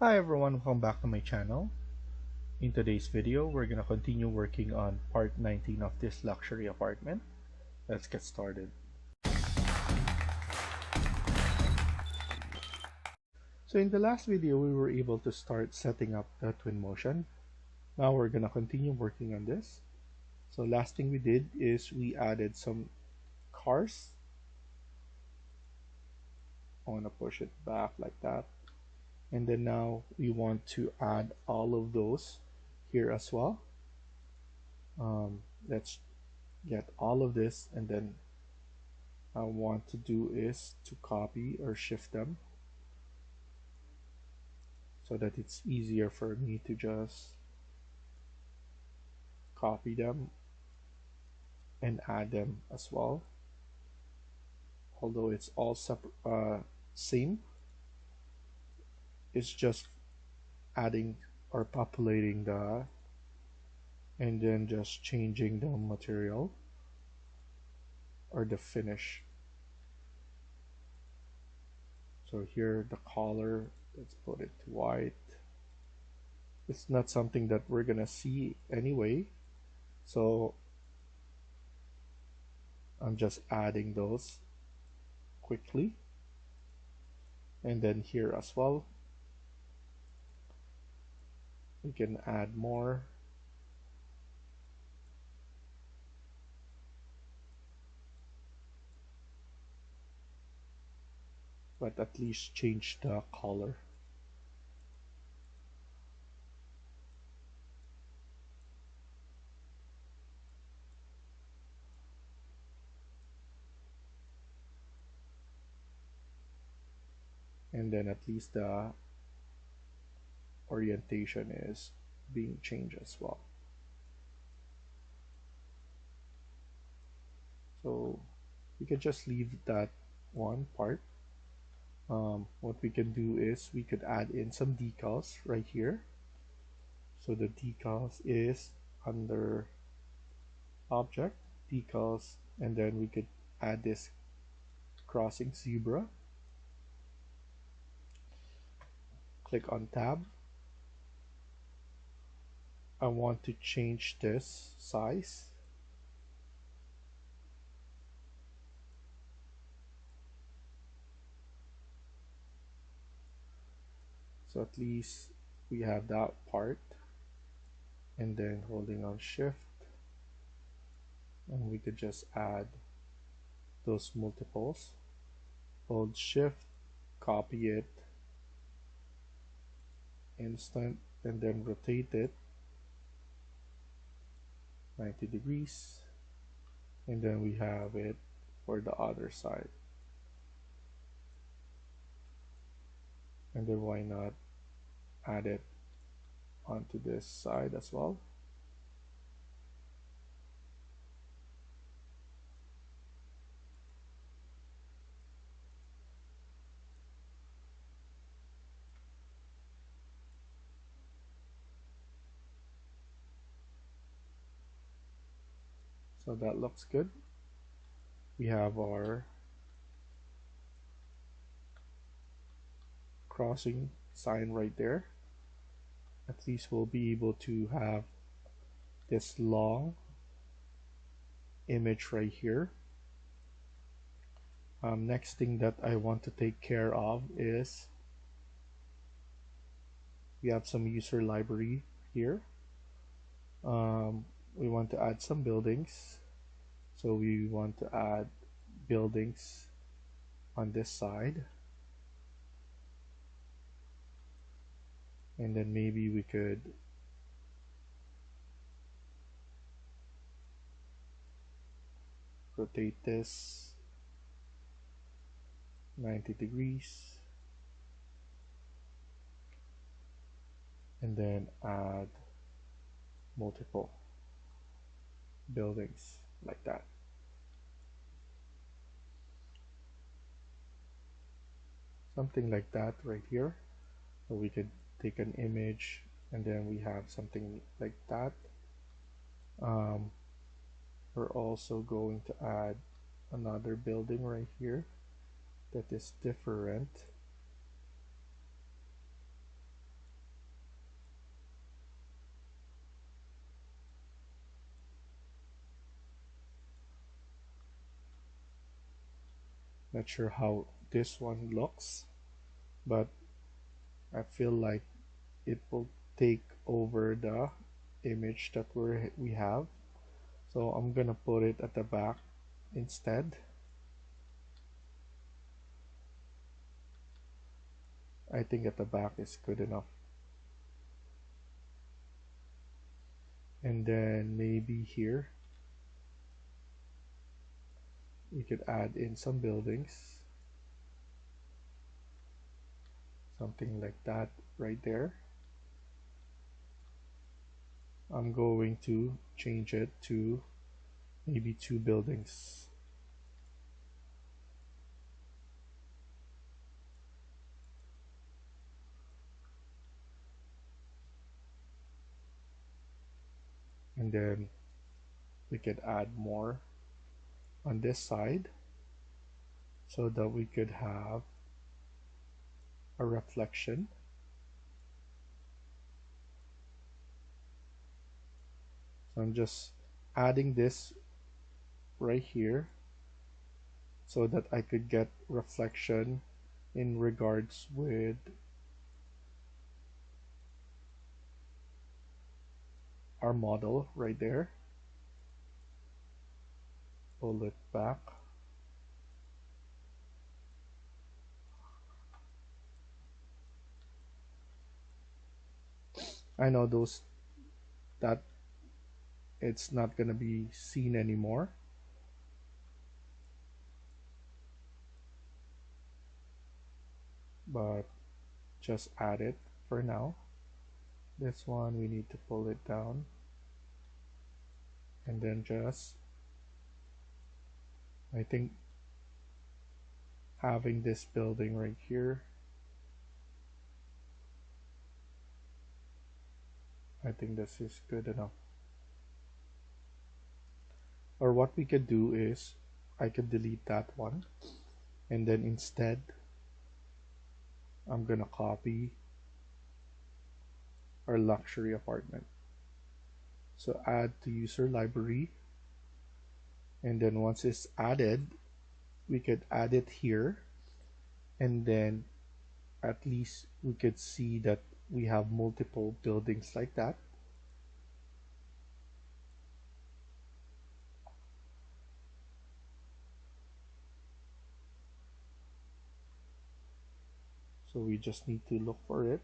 Hi everyone, welcome back to my channel. In today's video, we're gonna continue working on part 19 of this luxury apartment. Let's get started. So in the last video, we were able to start setting up the Twinmotion. Now we're gonna continue working on this. So last thing we did is we added some cars. I wanna push it back like that. And then now we want to add all of those here as well. Let's get all of this, and then I want to do is to copy or shift them so that it's easier for me to just copy them and add them as well, although it's all same. It's just adding or populating the and then just changing the material or the finish. So here the color, let's put it to white. It's not something that we're gonna see anyway, so I'm just adding those quickly. And then here as well, we can add more. But at least change the color. And then at least the orientation is being changed as well. So we can just leave that one part. What we can do is we could add in some decals right here. So the decals is under object, decals, and then we could add this crossing zebra. Click on tab. I want to change this size. So at least we have that part, and then holding on shift, and we could just add those multiples. Hold shift, copy it, instant, and then rotate it 90 degrees, and then we have it for the other side. And then why not add it onto this side as well. So that looks good. We have our crossing sign right there. At least we'll be able to have this long image right here. Next thing that I want to take care of is we have some user library here. We want to add some buildings, so we want to add buildings on this side, and then maybe we could rotate this 90 degrees, and then add multiple buildings like that. Something like that right here. So we could take an image, and then we have something like that. We're also going to add another building right here that is different. Not sure how this one looks, but I feel like it will take over the image that we have. So I'm gonna put it at the back instead. I think at the back is good enough. And then maybe here we could add in some buildings, something like that right there. I'm going to change it to maybe 2 buildings. And then we could add more on this side so that we could have a reflection. So I'm just adding this right here so that I could get reflection in regards with our model right there. Pull it back. I know those that it's not gonna be seen anymore, but just add it for now. This one we need to pull it down and then just, I think having this building right here, I think this is good enough. Or what we could do is I could delete that one and then instead I'm gonna copy our luxury apartment. So add to user library, and then once it's added we could add it here, and then at least we could see that we have multiple buildings like that. So we just need to look for it.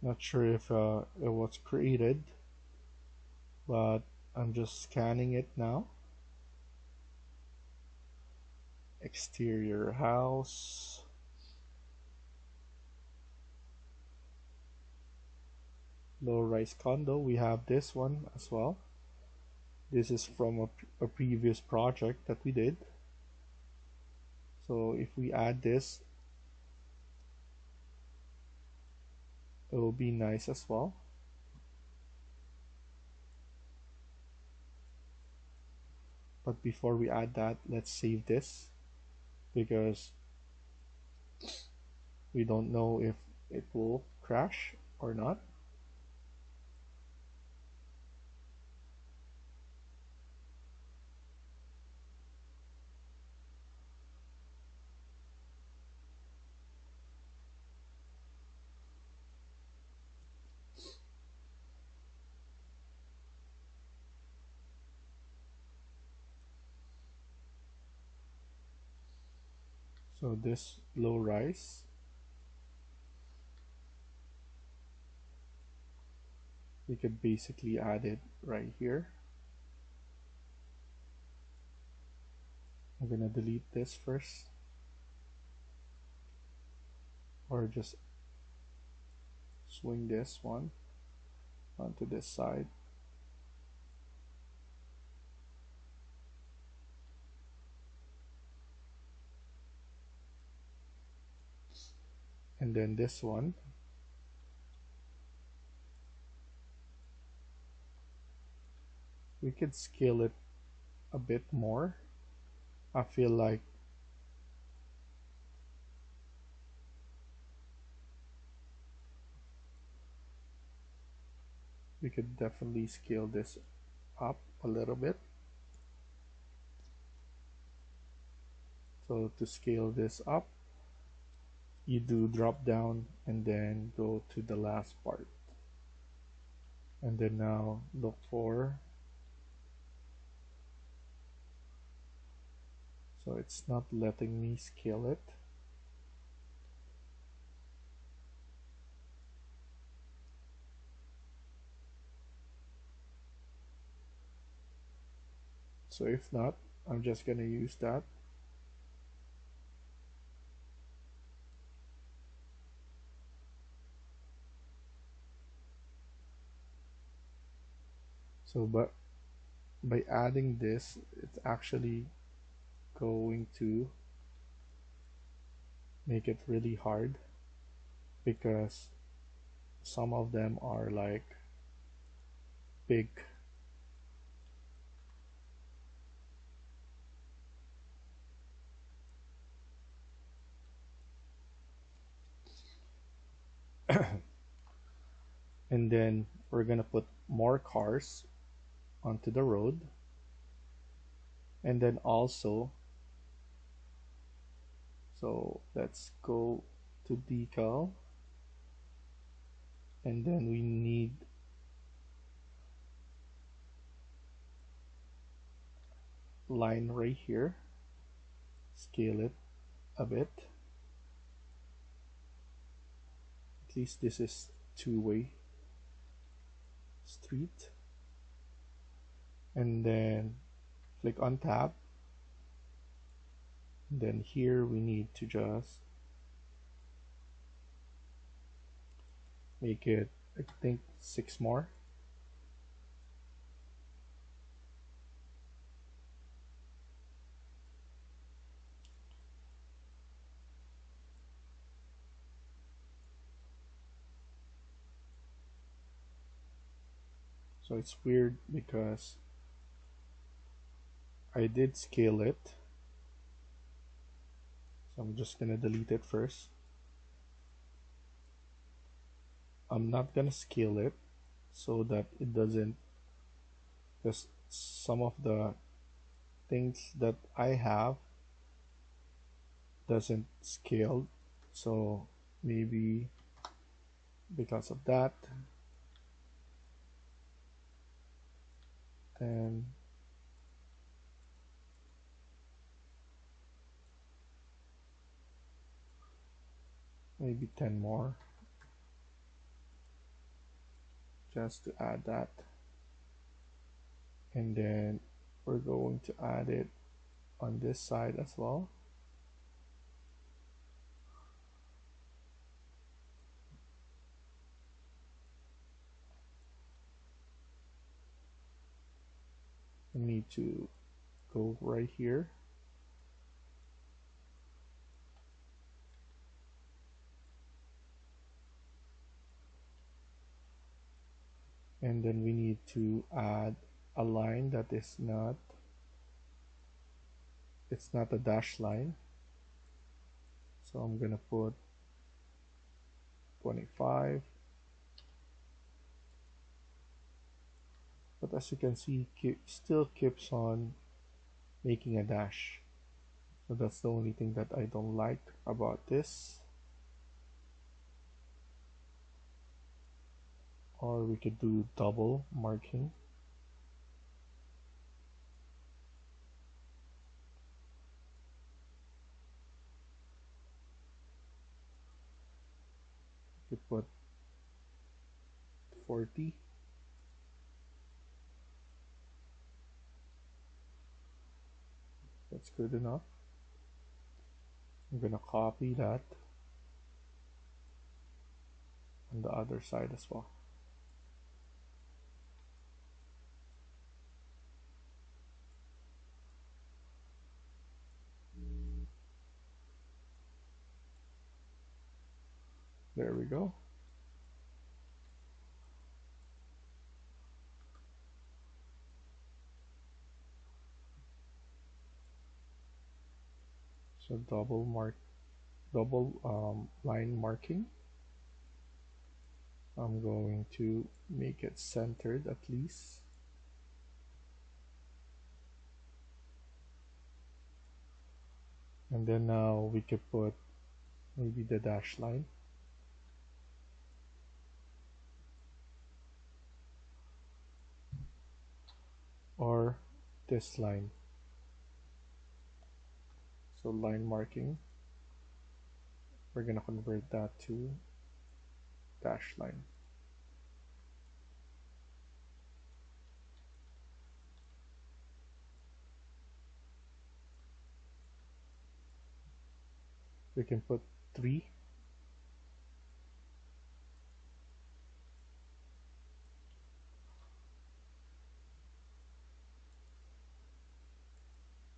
Not sure if it was created, but I'm just scanning it now. Exterior house. Low-rise condo. We have this one as well. This is from a previous project that we did. So if we add this, it will be nice as well. But before we add that, let's save this because we don't know if it will crash or not. So this low rise, we could basically add it right here. I'm gonna delete this first, or just swing this one onto this side. And then this one, we could scale it a bit more I feel like we could definitely scale this up a little bit. So to scale this up, you do drop down and then go to the last part. And then now look for, so it's not letting me scale it. So if not, I'm just gonna use that. So but by adding this, it's actually going to make it really hard because some of them are like big. And then we're gonna put more cars onto the road, and then also, so let's go to decal, and then we need line right here, scale it a bit. At least this is two-way street. And then click on tab. And then here we need to just make it, I think, 6 more. So it's weird because I did scale it. So I'm just gonna delete it first. I'm not gonna scale it so that it doesn't, because some of the things that I have doesn't scale, so maybe because of that, then maybe 10 more just to add that. And then we're going to add it on this side as well. We need to go right here. And then we need to add a line that is not, it's not a dash line. So I'm gonna put 25. But as you can see, still keeps on making a dash. So that's the only thing that I don't like about this. Or we could do double marking. We could put 40. That's good enough. I'm gonna copy that on the other side as well. There we go. So double line marking. I'm going to make it centered at least. And then now we could put maybe the dash line. Or this line. So line marking, we're going to convert that to dash line. We can put 3.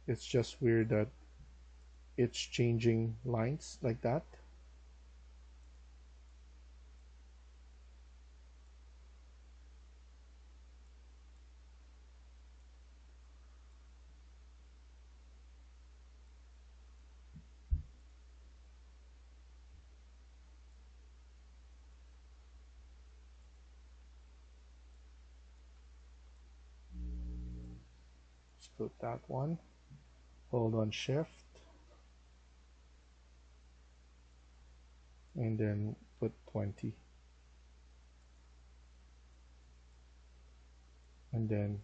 It's just weird that it's changing lines like that. Let's put that one. Hold on shift. And then put 20. And then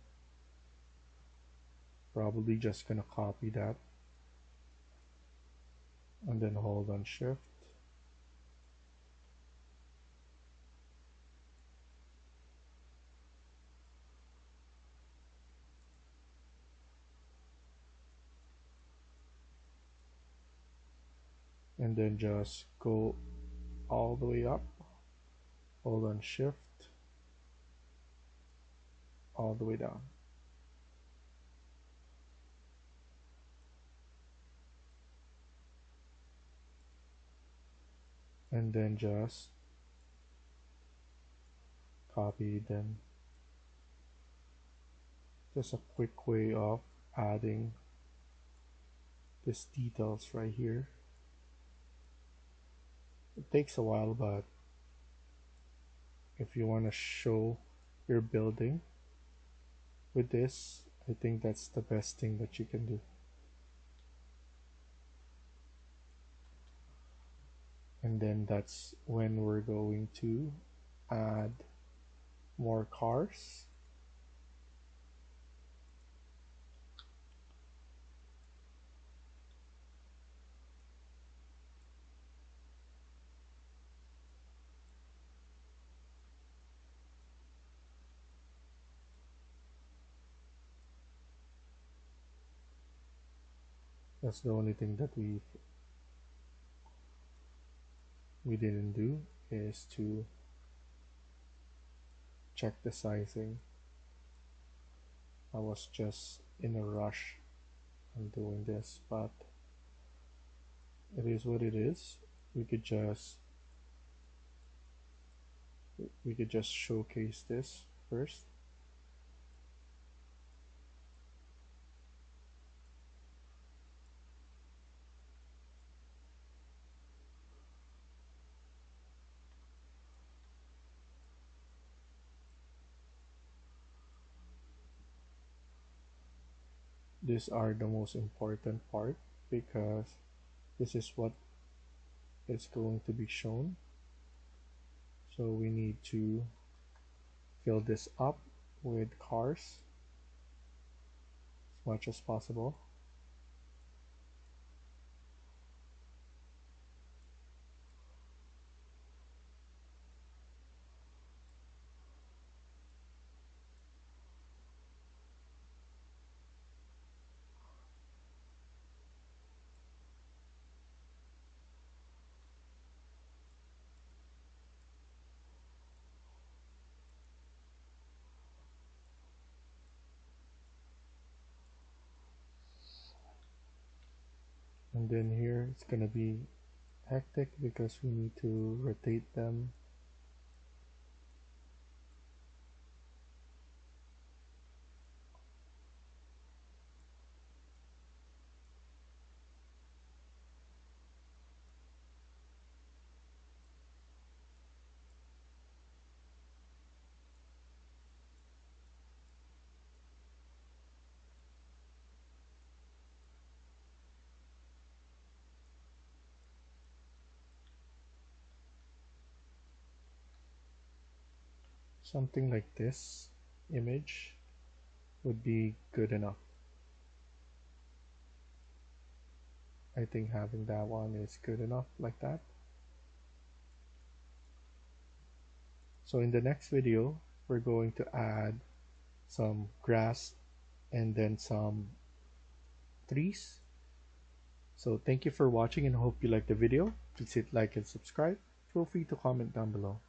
probably just gonna copy that. And then hold on shift. And then just go all the way up. Hold on shift. All the way down. And then just copy them. Just a quick way of adding this details right here. It takes a while, but if you want to show your building with this, I think that's the best thing that you can do. And then that's when we're going to add more cars. That's the only thing that we didn't do, is to check the sizing. I was just in a rush on doing this, but it is what it is. We could just showcase this first. These are the most important part, because this is what is going to be shown. So we need to fill this up with cars as much as possible. And then here it's gonna be hectic because we need to rotate them. something like this image would be good enough. I think having that one is good enough like that. So in the next video, we're going to add some grass and then some trees. So thank you for watching and hope you liked the video. Please hit like and subscribe. Feel free to comment down below.